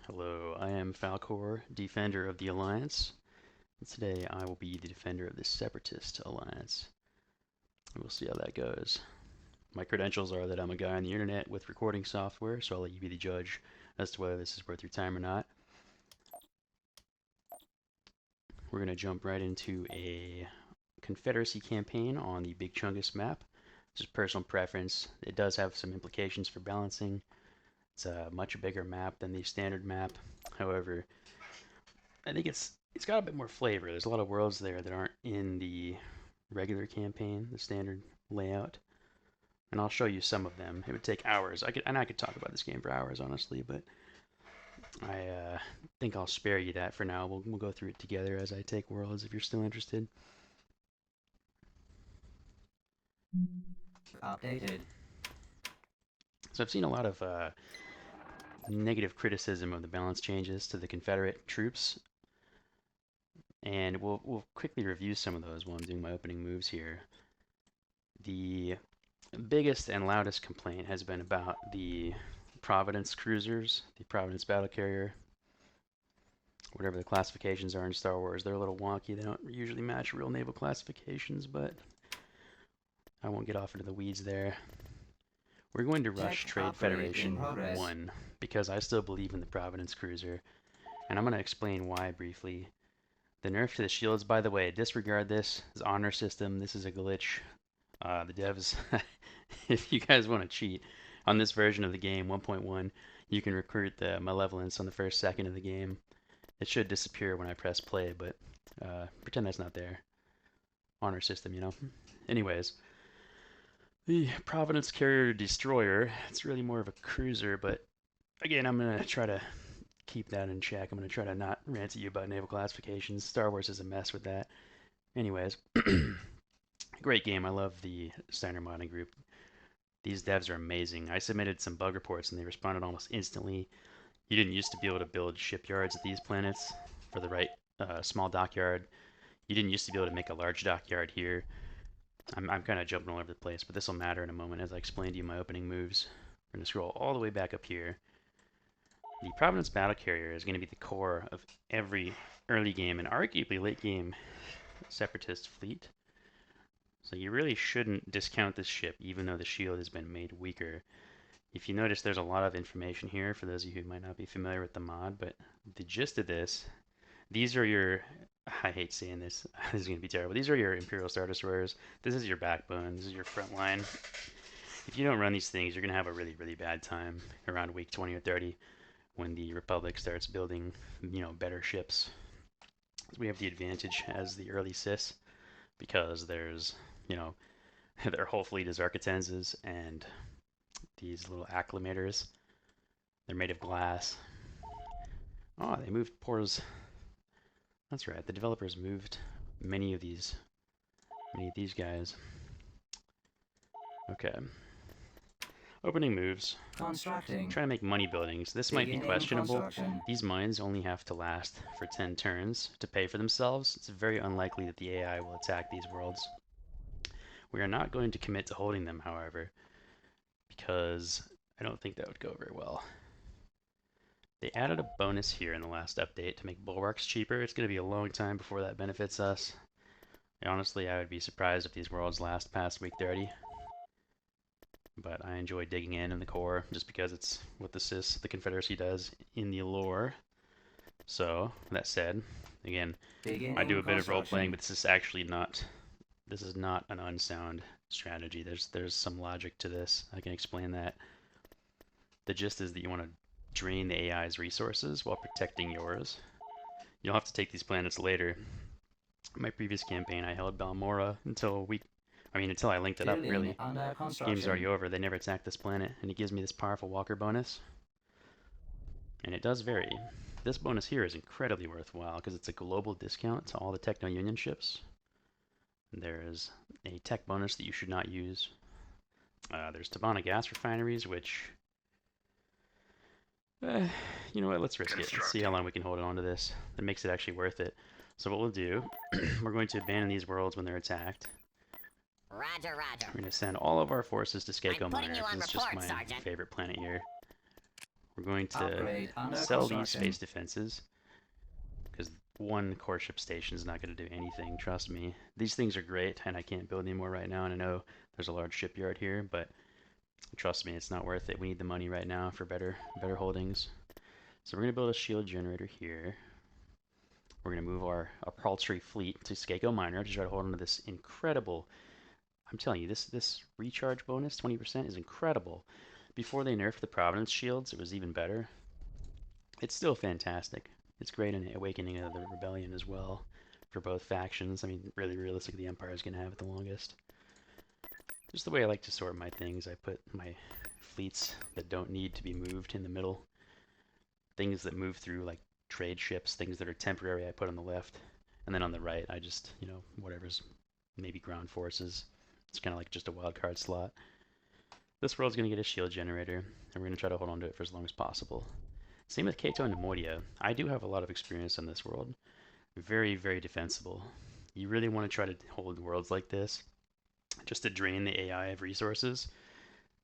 Hello, I am Falcor, Defender of the Alliance, and today I will be the Defender of the Separatist Alliance. We'll see how that goes. My credentials are that I'm a guy on the internet with recording software, so I'll let you be the judge as to whether this is worth your time or not. We're going to jump right into a Confederacy campaign on the Big Chungus map. Just personal preference. It does have some implications for balancing. It's a much bigger map than the standard map. However, I think it's got a bit more flavor. There's a lot of worlds there that aren't in the regular campaign, the standard layout, and I'll show you some of them. It would take hours. I could talk about this game for hours, honestly, but I think I'll spare you that for now. We'll go through it together as I take worlds if you're still interested. Updated. So I've seen a lot of negative criticism of the balance changes to the Confederate troops, and we'll quickly review some of those while I'm doing my opening moves here. The biggest and loudest complaint has been about the Providence cruisers, the Providence battle carrier, whatever the classifications are in Star Wars. They're a little wonky. They don't usually match real naval classifications, but I won't get off into the weeds there. We're going to rush Trade Federation 1 because I still believe in the Providence cruiser, and I'm going to explain why briefly. The nerf to the shields, by the way, disregard this. This honor system, this is a glitch. The devs, if you guys want to cheat, on this version of the game, 1.1, you can recruit the malevolence on the first second of the game. It should disappear when I press play, but pretend that's not there. Honor system, you know. Anyways, the Providence Carrier Destroyer, it's really more of a cruiser, but again, I'm going to try to keep that in check. I'm going to try to not rant at you about naval classifications. Star Wars is a mess with that. Anyways, great game. I love the Steiner modding group. These devs are amazing. I submitted some bug reports and they responded almost instantly. You didn't used to be able to build shipyards at these planets for the right small dockyard. You didn't used to be able to make a large dockyard here. I'm kind of jumping all over the place, but this will matter in a moment as I explain to you my opening moves. We're going to scroll all the way back up here. The Providence Battle Carrier is going to be the core of every early game and arguably late game Separatist fleet. So you really shouldn't discount this ship, even though the shield has been made weaker. If you notice, there's a lot of information here for those of you who might not be familiar with the mod, but the gist of this, these are your, I hate saying this, this is going to be terrible, these are your Imperial Star Destroyers, this is your backbone, this is your front line. If you don't run these things, you're going to have a really, really bad time around week 20 or 30 when the Republic starts building, better ships. We have the advantage as the early Sis, because there's, their whole fleet is Architenses and these little acclimators. They're made of glass. Oh, they moved pores. That's right, the developers moved many of these guys. Okay. Opening moves. Constructing. Trying to make money buildings. This might be questionable. These mines only have to last for 10 turns to pay for themselves. It's very unlikely that the AI will attack these worlds. We are not going to commit to holding them, however, because I don't think that would go very well. They added a bonus here in the last update to make bulwarks cheaper. It's going to be a long time before that benefits us. And honestly, I would be surprised if these worlds last past week 30. But I enjoy digging in the core just because it's what the Confederacy does in the lore. So, that said, again, I do a bit of role playing, but this is actually not an unsound strategy. There's some logic to this. I can explain that. The gist is that you want to drain the AI's resources while protecting yours. You'll have to take these planets later. In my previous campaign, I held Balmora until I linked it up, really. Game's already over. They never attacked this planet, and it gives me this powerful walker bonus. And it does vary. This bonus here is incredibly worthwhile because it's a global discount to all the Techno-Union ships. There is a tech bonus that you should not use. There's Tabana gas refineries, which... you know what, let's risk it. Let's see how long we can hold on to this. That makes it actually worth it. So what we'll do, we're going to abandon these worlds when they're attacked. Roger, roger. We're going to send all of our forces to Skako Minor. Putting you on This is just report, my Sergeant. favorite planet here. We're going to Upgrade under sell these construction. space defenses because one core ship station is not going to do anything. Trust me. These things are great, and I can't build any more right now. And I know there's a large shipyard here, but trust me, it's not worth it. We need the money right now for better holdings. So we're going to build a shield generator here. We're going to move our paltry fleet to Skako Minor to try to hold on to this incredible. I'm telling you, this recharge bonus, 20%, is incredible. Before they nerfed the Providence shields, it was even better. It's still fantastic. It's great in Awakening of the Rebellion as well for both factions. I mean, really realistic, the Empire is going to have it the longest. Just the way I like to sort my things, I put my fleets that don't need to be moved in the middle. Things that move through, like trade ships, things that are temporary, I put on the left. And then on the right, I just, whatever's maybe ground forces. It's kind of like just a wild card slot. This world's going to get a shield generator, and we're going to try to hold on to it for as long as possible. Same with Kato and Nemoidia. I do have a lot of experience on this world. Very, very defensible. You really want to try to hold worlds like this just to drain the AI of resources.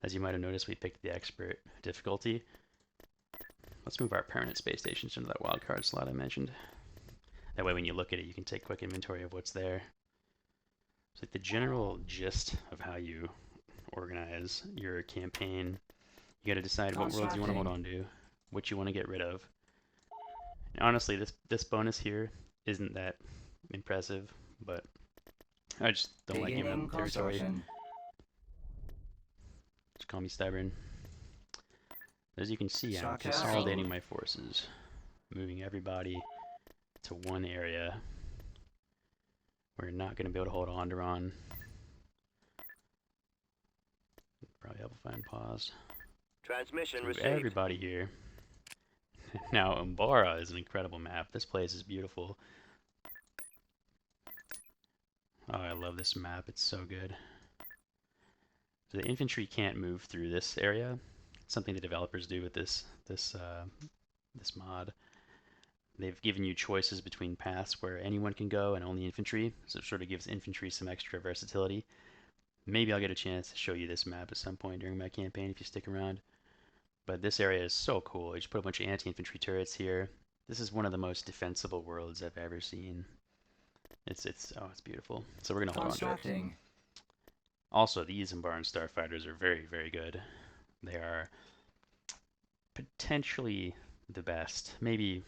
As you might have noticed, we picked the expert difficulty. Let's move our permanent space stations into that wildcard slot I mentioned. That way when you look at it, you can take quick inventory of what's there. It's like the general gist of how you organize your campaign. You got to decide what worlds you want to hold on to, what you want to get rid of. And honestly, this bonus here isn't that impressive, but I just don't like giving up territory. Just call me stubborn. As you can see, I'm consolidating my forces, moving everybody to one area. We're not going to be able to hold Onderon. Probably help if I unpause. Transmission Move received. everybody here. Now, Umbara is an incredible map. This place is beautiful. Oh, I love this map. It's so good. The infantry can't move through this area. It's something the developers do with this mod. They've given you choices between paths where anyone can go and only infantry, so it sort of gives infantry some extra versatility. Maybe I'll get a chance to show you this map at some point during my campaign if you stick around. But this area is so cool. You just put a bunch of anti-infantry turrets here. This is one of the most defensible worlds I've ever seen. It's beautiful. So we're gonna hold on to it. Also, these Umbaran starfighters are very, very good. They are potentially the best. Maybe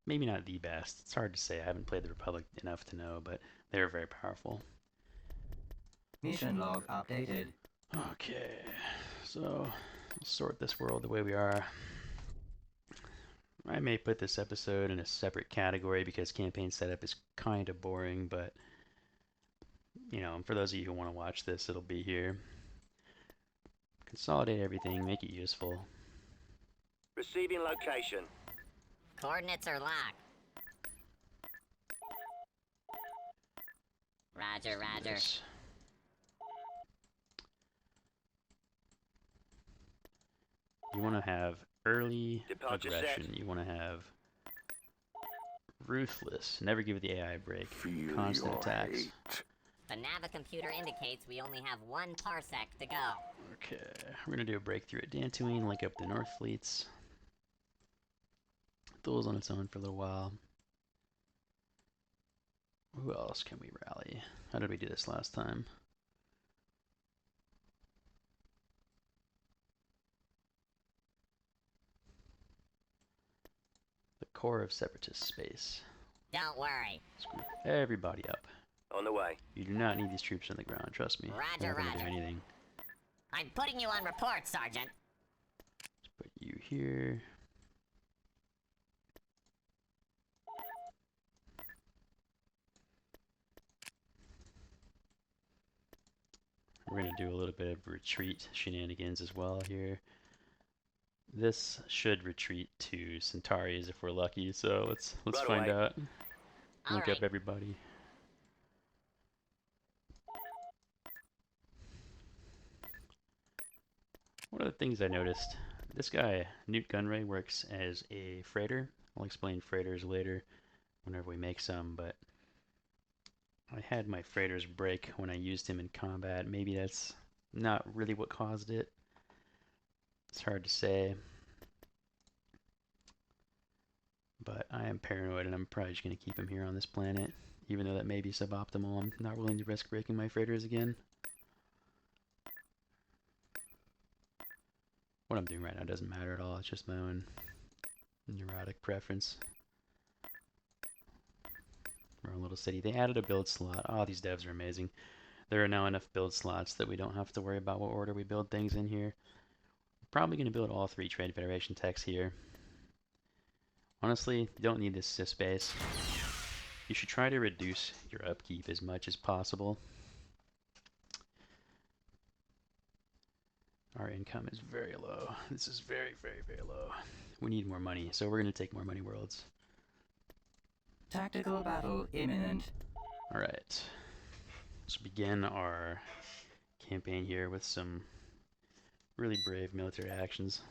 not the best. It's hard to say. I haven't played the Republic enough to know, but they're very powerful. Mission log updated. Okay, so we'll sort this world the way we are. I may put this episode in a separate category because campaign setup is kind of boring, but for those of you who want to watch this, it'll be here. Consolidate everything, make it useful. Receiving location. Coordinates are locked. Roger, roger. This. You want to have early Departure aggression. set. You want to have ruthless. Never give the AI a break. Feel Constant your attacks. hate. The Navicomputer indicates we only have 1 parsec to go. Okay, we're gonna do a breakthrough at Dantooine, link up the North fleets. Thul's on its own for a little while. Who else can we rally? How did we do this last time? The core of separatist space. Don't worry. Screw everybody up. On the way. You do not need these troops on the ground, trust me. Roger, They're not gonna roger. do anything. I'm putting you on report, Sergeant. Let's put you here. We're going to do a little bit of retreat shenanigans as well here. This should retreat to Centauri's if we're lucky, so let's Right find away. out. Link up everybody. One of the things I noticed, this guy, Newt Gunray, works as a freighter. I'll explain freighters later whenever we make some, but I had my freighters break when I used him in combat. Maybe that's not really what caused it. It's hard to say. But I am paranoid, and I'm probably just going to keep him here on this planet. Even though that may be suboptimal, I'm not willing to risk breaking my freighters again. What I'm doing right now doesn't matter at all. It's just my own neurotic preference. Our own little city. They added a build slot. Oh, these devs are amazing. There are now enough build slots that we don't have to worry about what order we build things in here. We're probably going to build all 3 Trade Federation techs here. Honestly, you don't need this sys space. You should try to reduce your upkeep as much as possible. Our income is very low. This is very, very, very low. We need more money, so we're going to take more money worlds. Tactical battle imminent. Alright. Let's begin our campaign here with some really brave military actions.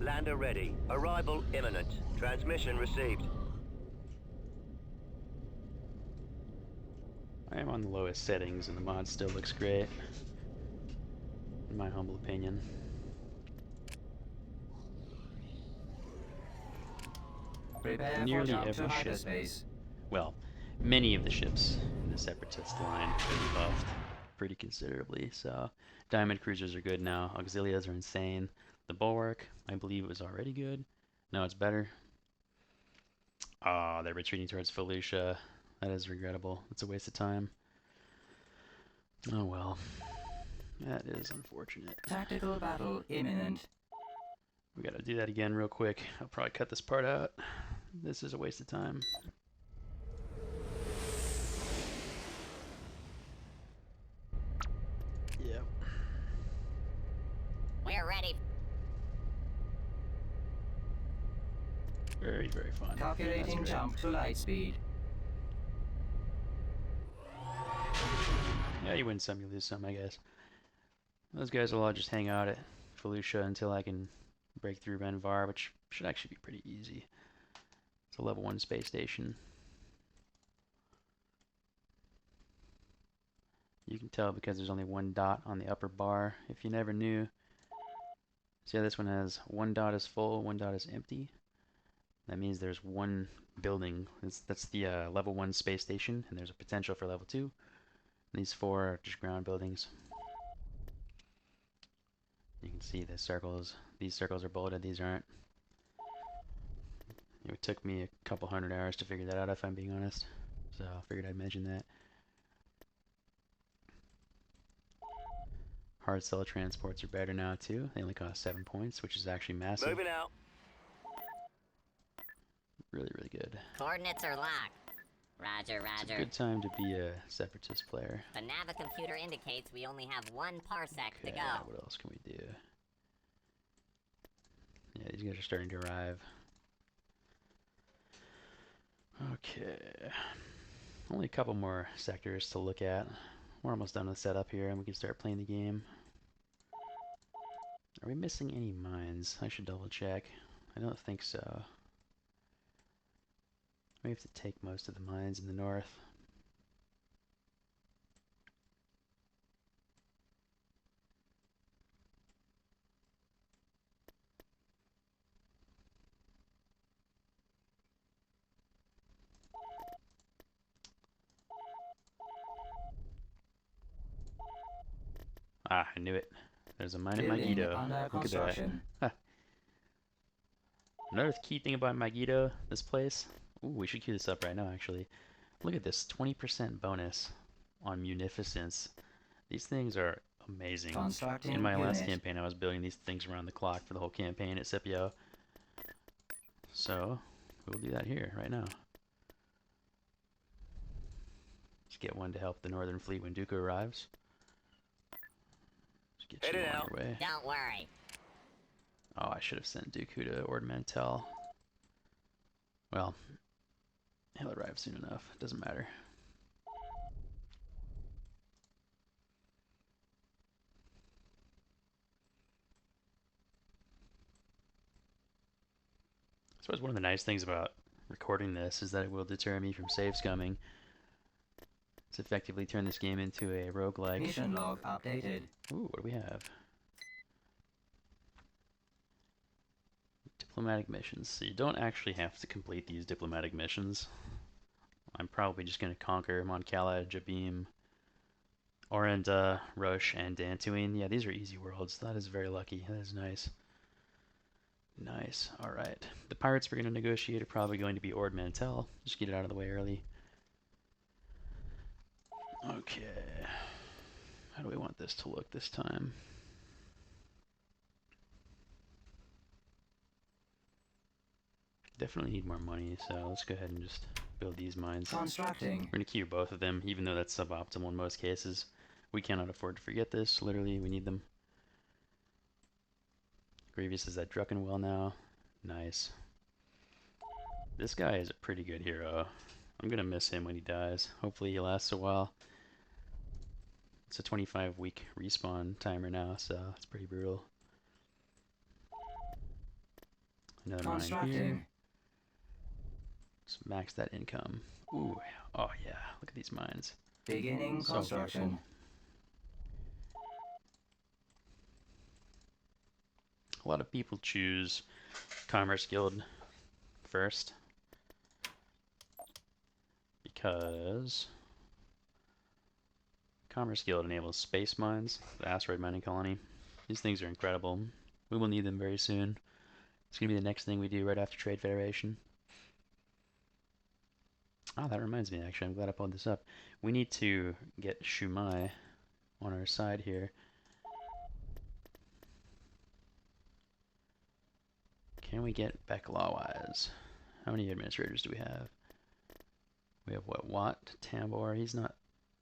Lander ready. Arrival imminent. Transmission received. I am on the lowest settings and the mod still looks great, in my humble opinion. Prepare Nearly for jump every to ship, hyperspace. well, many of the ships in the Separatist line have been buffed pretty considerably, so Diamond Cruisers are good now, Auxilias are insane. The Bulwark, I believe, was already good. Now it's better. Ah, they're retreating towards Felucia. That is regrettable. It's a waste of time. Oh well. That is unfortunate. Tactical battle imminent. We gotta do that again real quick. I'll probably cut this part out. This is a waste of time. Yep. We're ready. Very, very fun. Calculating jump to light speed. Yeah, you win some, you lose some, I guess. Those guys will all just hang out at Felucia until I can break through Benvar, which should actually be pretty easy. It's a level 1 space station. You can tell because there's only 1 dot on the upper bar, if you never knew. See how this one has 1 dot is full, 1 dot is empty? That means there's 1 building. That's the level 1 space station, and there's a potential for level 2. These 4 are just ground buildings. You can see the circles. These circles are bolded, these aren't. It took me a couple 100 hours to figure that out, if I'm being honest. So I figured I'd mention that. Hard cell transports are better now too. They only cost 7 points, which is actually massive. Moving out. Really, really good. Coordinates are locked. Roger, It's a roger. good time to be a Separatist player. The navicomputer indicates we only have 1 parsec to Okay, go. what else can we do? Yeah, these guys are starting to arrive. Okay. Only a couple more sectors to look at. We're almost done with setup here and we can start playing the game. Are we missing any mines? I should double check. I don't think so. We have to take most of the mines in the north. Ah, I knew it. There's a mine at Building Megiddo. under Look at that. construction. Another key thing about Megiddo, this place. Ooh, we should queue this up right now, actually. Look at this 20% bonus on munificence. These things are amazing. Constructing In my last unit. campaign, I was building these things around the clock for the whole campaign at Scipio. So, we'll do that here, right now. Let's get one to help the Northern Fleet when Dooku arrives. Let's get you Headed on out. your way. Don't worry. Oh, I should have sent Dooku to Ord Mantell. Well, he'll arrive soon enough. It doesn't matter. I suppose one of the nice things about recording this is that it will deter me from save scumming. It's effectively turned this game into a roguelike. Mission log updated. Ooh, what do we have? Diplomatic missions. So you don't actually have to complete these diplomatic missions. I'm probably just going to conquer Moncala, Jabim, Orinda, Roche, and Dantooine. Yeah, these are easy worlds. That is very lucky. That is nice. Nice. Alright. The pirates we're going to negotiate are probably going to be Ord Mantell. Just get it out of the way early. Okay. How do we want this to look this time? Definitely need more money, so let's go ahead and just build these mines. Constructing. We're going to queue both of them, even though that's suboptimal in most cases. We cannot afford to forget this. Literally, we need them. Grievous is at Druckenwell now. Nice. This guy is a pretty good hero. I'm going to miss him when he dies. Hopefully he lasts a while. It's a 25-week respawn timer now, so it's pretty brutal. Another mine here. Let's max that income. Ooh, oh yeah, look at these mines. Beginning So construction. beautiful. A lot of people choose Commerce Guild first because Commerce Guild enables space mines, the asteroid mining colony. These things are incredible. We will need them very soon. It's going to be the next thing we do right after Trade Federation. Oh, that reminds me, actually. I'm glad I pulled this up. We need to get Shumai on our side here. Can we get Beklawise? How many administrators do we have? We have what? Watt, Tambor. He's not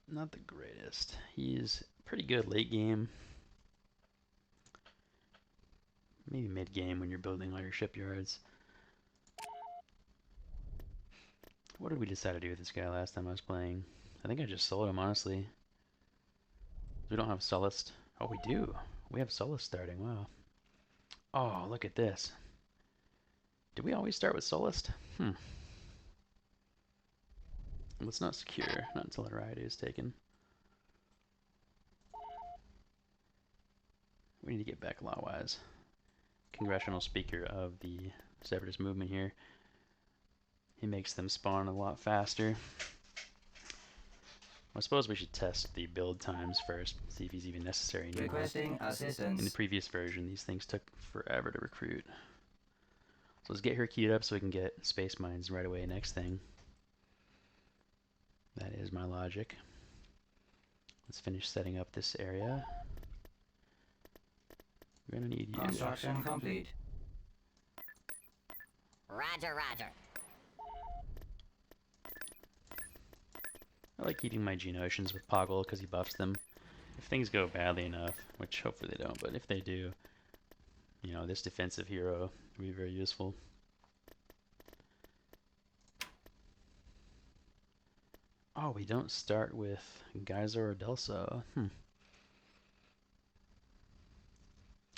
the greatest. He's pretty good late game. Maybe mid game when you're building all your shipyards. What did we decide to do with this guy last time I was playing? I think I just sold him, honestly. We don't have Sullust. Oh, we do. We have Sullust starting. Wow. Oh, look at this. Did we always start with Sullust? Let's not secure. Not until notoriety is taken. We need to get back Lawwise. Congressional speaker of the separatist movement here. He makes them spawn a lot faster. I suppose we should test the build times first, see if he's even necessary anymore. Requesting assistance. In the previous version, these things took forever to recruit. So let's get her queued up so we can get space mines right away. Next thing. That is my logic. Let's finish setting up this area. We're gonna need you. Construction complete. Roger, roger. I like keeping my Geonosians with Poggle because he buffs them. If things go badly enough, which hopefully they don't, but if they do, you know, this defensive hero will be very useful. Oh, we don't start with Geyser or Delso.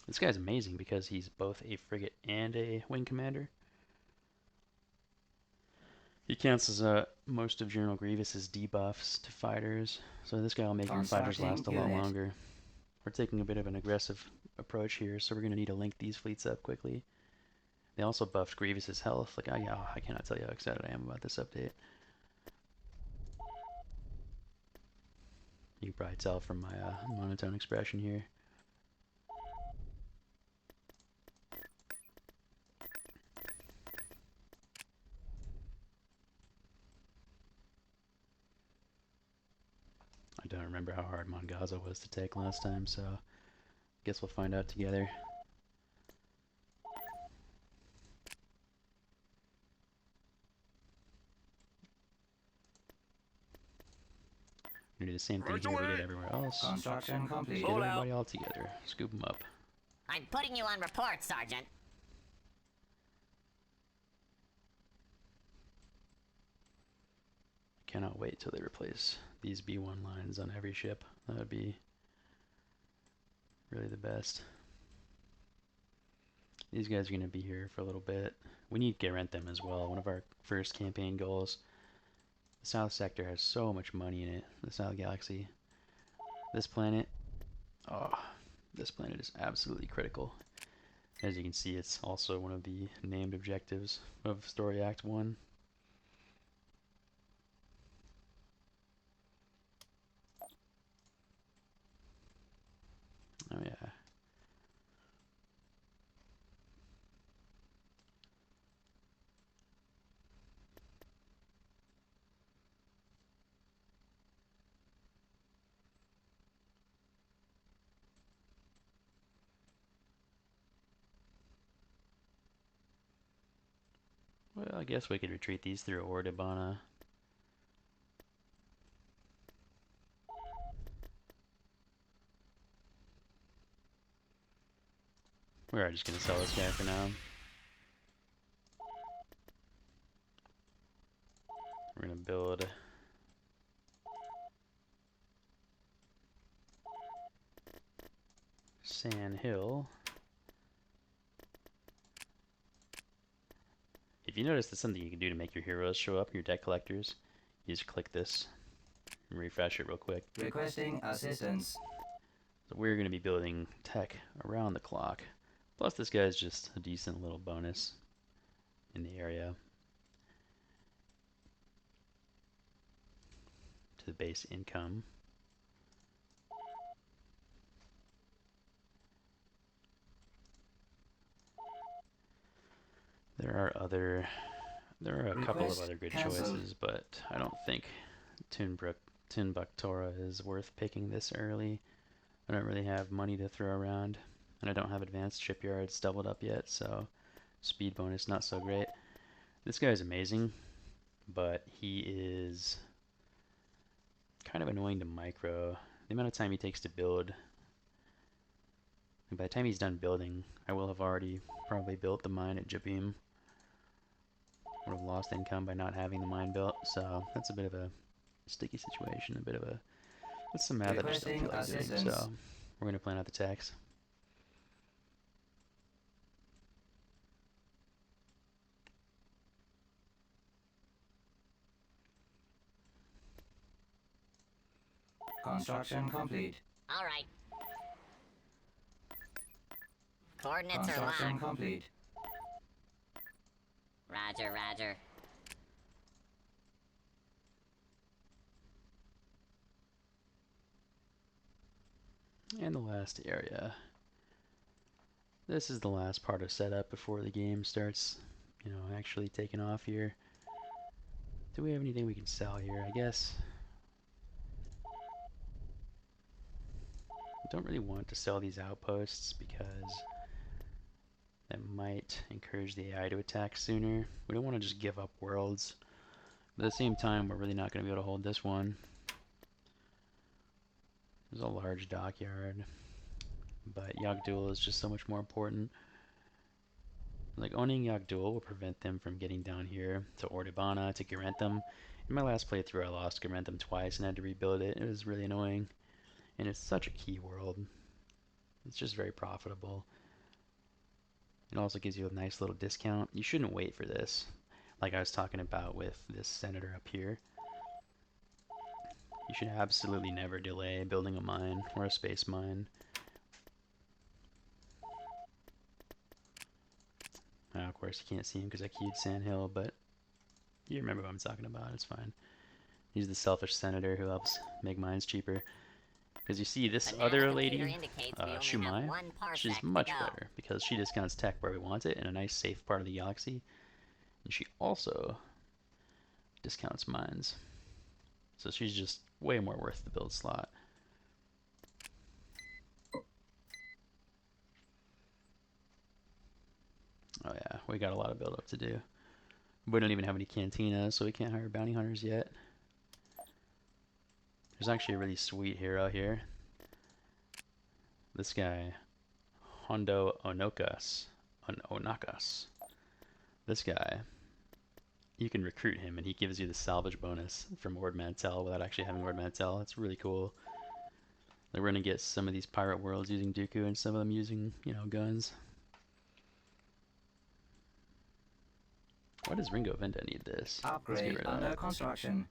This guy's amazing because he's both a frigate and a wing commander. He cancels most of General Grievous's debuffs to fighters, so this guy will make your fighters last a lot longer. We're taking a bit of an aggressive approach here, so we're going to need to link these fleets up quickly. They also buffed Grievous's health. Like, I cannot tell you how excited I am about this update. You can probably tell from my monotone expression here. I don't remember how hard Mongaza was to take last time, so guess we'll find out together. We do the same thing here we did everywhere else. Construction complete. Get everybody all together. Scoop them up. I'm putting you on report, Sergeant. Cannot wait till they replace these B1 lines on every ship. That would be really the best. These guys are going to be here for a little bit. We need Garentham as well. One of our first campaign goals. The South Sector has so much money in it. The South Galaxy. This planet. Oh, this planet is absolutely critical. As you can see, it's also one of the named objectives of Story Act 1. Oh yeah. Well, I guess we could retreat these through Ordibana. We are just gonna sell this guy for now. We're gonna build Sand Hill. If you notice, that's something you can do to make your heroes show up, your deck collectors. You just click this and refresh it real quick. Requesting assistance. So we're going to be building tech around the clock. Plus this guy's just a decent little bonus in the area to the base income. There are a couple of other good choices, but I don't think Timbuktura is worth picking this early. I don't really have money to throw around, and I don't have advanced shipyards doubled up yet, so speed bonus not so great. This guy is amazing, but he is kind of annoying to micro. The amount of time he takes to build, and by the time he's done building, I will have already probably built the mine at Jabim. Would have lost income by not having the mine built, so that's a bit of a sticky situation, a bit of a... That's some math I just don't feel like doing, so we're going to plan out the tax. Construction complete. All right. Coordinates are Construction locked. complete. Roger, roger. And the last area. This is the last part of setup before the game starts, actually taking off here. Do we have anything we can sell here? I guess I don't really want to sell these outposts because that might encourage the AI to attack sooner. We don't want to just give up worlds. But at the same time, we're really not going to be able to hold this one. There's a large dockyard, but Yagdul is just so much more important. Like, owning Yagdul will prevent them from getting down here to Ordibana, to Garentham. In my last playthrough, I lost Garentham twice and had to rebuild it. It was really annoying. And it's such a key world. It's just very profitable. It also gives you a nice little discount. You shouldn't wait for this, like I was talking about with this senator up here. You should absolutely never delay building a mine or a space mine. Of course, you can't see him because I keyed Sand Hill, but you remember what I'm talking about. It's fine. He's the selfish senator who helps make mines cheaper. Because you see, this other lady, Shumai, she's much better because she discounts tech where we want it in a nice, safe part of the galaxy. And she also discounts mines. So she's just way more worth the build slot. Oh yeah, we got a lot of build up to do. We don't even have any cantinas, so we can't hire bounty hunters yet. There's actually a really sweet hero here. This guy, Hondo Onokas. This guy, you can recruit him and he gives you the salvage bonus from Ord Mantell without actually having Ord Mantell. It's really cool. Like, we're gonna get some of these pirate worlds using Dooku and some of them using, guns. Why does Ringo Venda need this? Let's get Upgrade rid of under that. construction.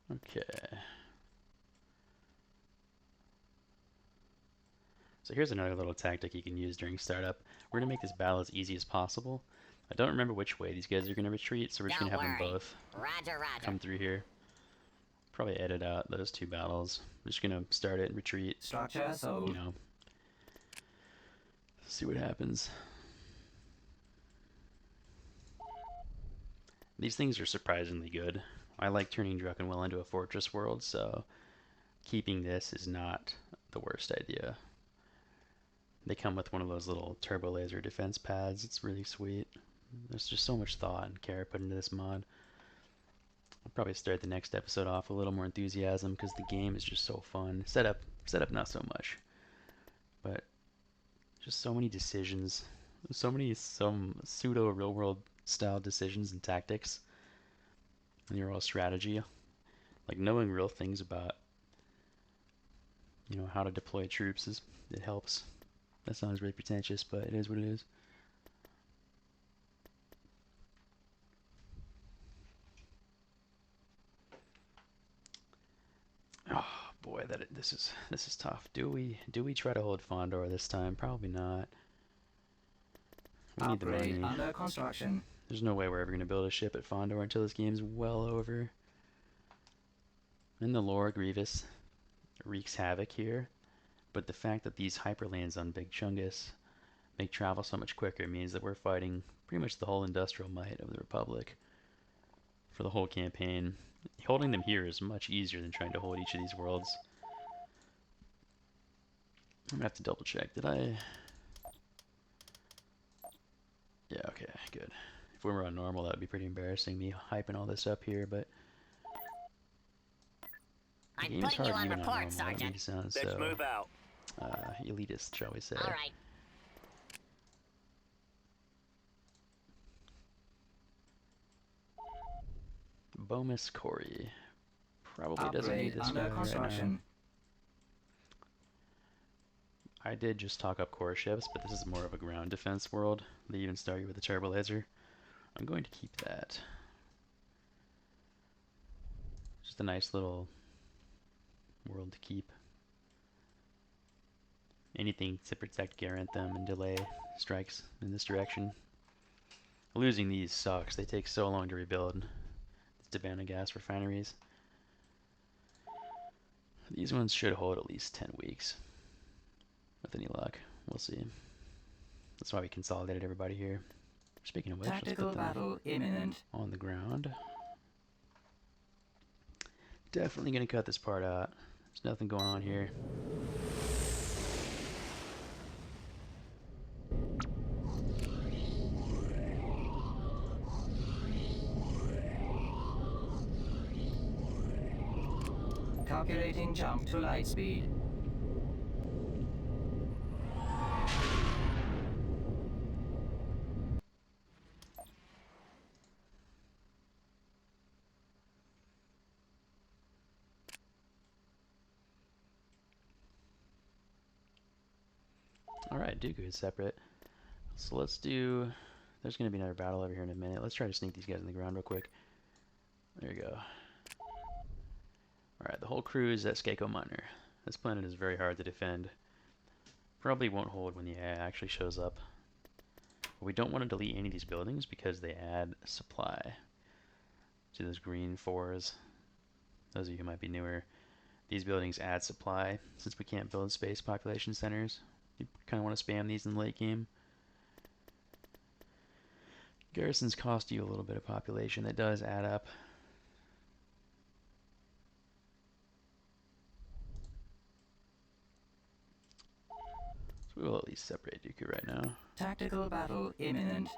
Okay. So here's another little tactic you can use during startup. We're going to make this battle as easy as possible. I don't remember which way these guys are going to retreat, so we're just going Don't to have them worry. both Roger, roger. come through here. Probably edit out those two battles. I'm just going to start it and retreat. Structure sold. You know, see what happens. These things are surprisingly good. I like turning Druckenwell into a fortress world, so keeping this is not the worst idea. They come with one of those little turbo laser defense pads. It's really sweet. There's just so much thought and care put into this mod. I'll probably start the next episode off with a little more enthusiasm because the game is just so fun. Setup not so much, but just so many decisions, some pseudo real world style decisions and tactics, and your all strategy. Like knowing real things about how to deploy troops it helps. That sounds really pretentious, but it is what it is. Oh boy, this is tough. Do we try to hold Fondor this time? Probably not. We need the Upgrade money. under construction. There's no way we're ever gonna build a ship at Fondor until this game's well over. In the lore, Grievous wreaks havoc here, but the fact that these hyperlanes on Big Chungus make travel so much quicker means that we're fighting pretty much the whole industrial might of the Republic for the whole campaign. Holding them here is much easier than trying to hold each of these worlds. I'm gonna have to double check. Did I? Yeah, okay, good. If we were on normal, that would be pretty embarrassing, me hyping all this up here, but the I'm game is putting you hard on even on report, normal. I don't Sergeant. need to sound Let's so move out. elitist, shall we say. All right. Bomus Corey. Probably doesn't need Upgrade this under guy right now. construction. I did just talk up core ships, but this is more of a ground defense world. They even start you with a turbo laser. I'm going to keep that. Just a nice little world to keep. Anything to protect Garantham and delay strikes in this direction. Losing these sucks. They take so long to rebuild. These Tabana gas refineries. These ones should hold at least 10 weeks. With any luck. We'll see. That's why we consolidated everybody here. Speaking of which, let's Tactical put them battle imminent. on the ground. Definitely going to cut this part out. There's nothing going on here. Calculating jump to light speed. Alright, Dooku is separate. So let's do... There's going to be another battle over here in a minute. Let's try to sneak these guys in the ground real quick. There you go. Alright, the whole crew is at Skako Minor. This planet is very hard to defend. Probably won't hold when the AI actually shows up. But we don't want to delete any of these buildings because they add supply. See those green fours? Those of you who might be newer. These buildings add supply. Since we can't build space population centers, you kind of want to spam these in the late game. Garrisons cost you a little bit of population. That does add up. So we will at least separate Dooku right now. Tactical battle imminent.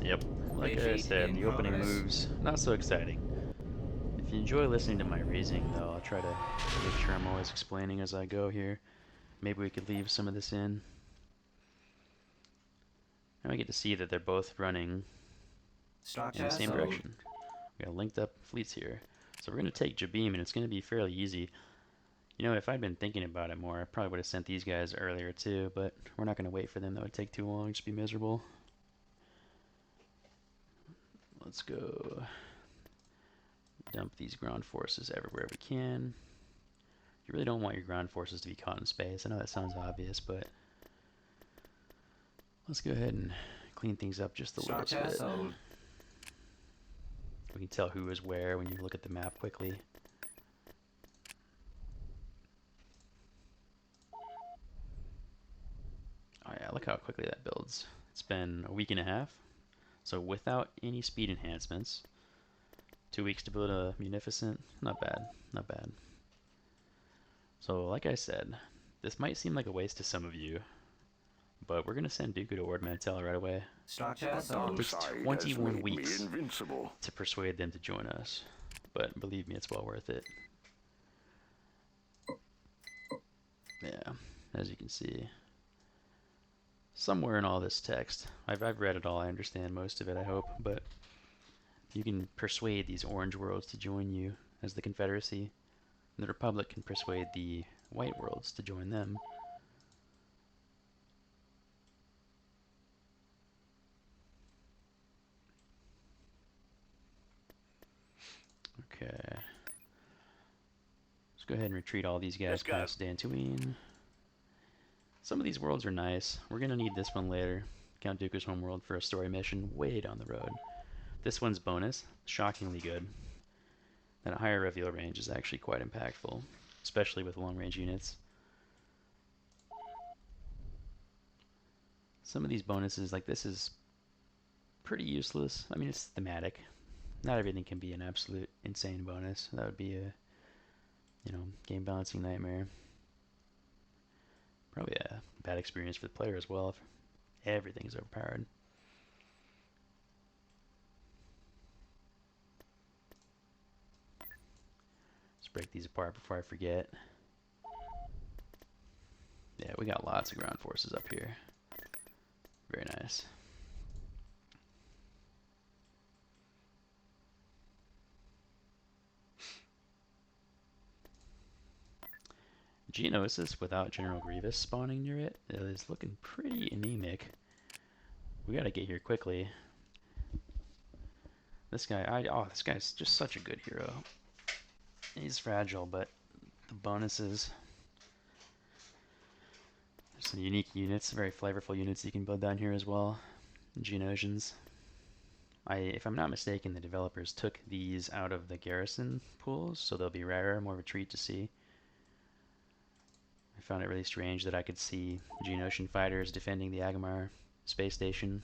Yep, like I Retreat said, in the opening progress. moves, not so exciting. If you enjoy listening to my reasoning, though, I'll try to make sure I'm always explaining as I go here. Maybe we could leave some of this in. And we get to see that they're both running in Structure the same sold. direction. We got linked up fleets here. So we're going to take Jabim, and it's going to be fairly easy. You know, if I'd been thinking about it more, I probably would have sent these guys earlier too, but we're not going to wait for them. That would take too long. Just be miserable. Let's go dump these ground forces everywhere we can. You really don't want your ground forces to be caught in space. I know that sounds obvious, but let's go ahead and clean things up just a little Structure bit. sold. We can tell who is where when you look at the map quickly. Oh yeah, look how quickly that builds. It's been a week and a half, so without any speed enhancements. 2 weeks to build a munificent. Not bad, not bad. So like I said, this might seem like a waste to some of you, but we're gonna send Dooku to Ord Mantell right away. Structure The sold. It takes dark side has 21 made me weeks invincible. to persuade them to join us, but believe me, it's well worth it. Yeah, as you can see, somewhere in all this text, I've read it all. I understand most of it, I hope, but you can persuade these orange worlds to join you as the Confederacy. The Republic can persuade the white worlds to join them. Okay. Let's go ahead and retreat all these guys Let's go. past Dantooine. Some of these worlds are nice. We're going to need this one later. Count Dooku's homeworld for a story mission way down the road. This one's bonus. Shockingly good. That higher reveal range is actually quite impactful, especially with long-range units. Some of these bonuses, like this, is pretty useless. I mean, it's thematic. Not everything can be an absolute insane bonus. That would be a, game balancing nightmare. Probably a bad experience for the player as well if everything is overpowered. Let's break these apart before I forget. Yeah, we got lots of ground forces up here. Very nice. Geonosis without General Grievous spawning near it is looking pretty anemic. We gotta get here quickly. This guy, this guy's just such a good hero. He's fragile, but the bonuses. There's some unique units, very flavorful units you can build down here as well. Geonosians. If I'm not mistaken, the developers took these out of the garrison pools, so they'll be rarer, more of a treat to see. I found it really strange that I could see Geonosian fighters defending the Agamar space station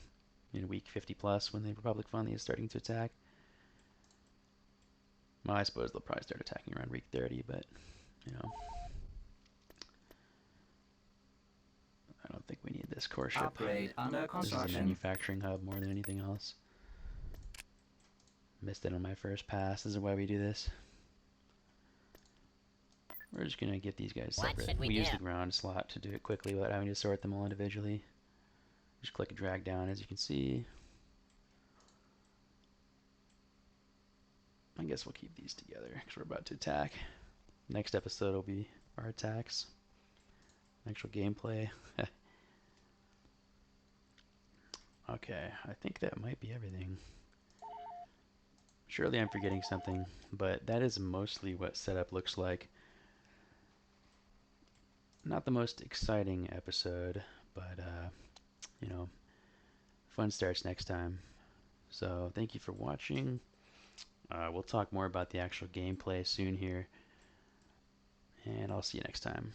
in week 50 plus when the Republic finally is starting to attack. Well, I suppose they'll probably start attacking around week 30, but, I don't think we need this core ship. Upgrade under This is a construction. manufacturing hub more than anything else. Missed it on my first pass. This is why we do this. We're just gonna get these guys What separate. should we use do? the ground slot to do it quickly without having to sort them all individually. Just click and drag down, as you can see. I guess we'll keep these together because we're about to attack. Next episode will be our attacks. Actual gameplay. Okay, I think that might be everything. Surely I'm forgetting something, but that is mostly what setup looks like. Not the most exciting episode, but, fun starts next time. So thank you for watching. We'll talk more about the actual gameplay soon here, and I'll see you next time.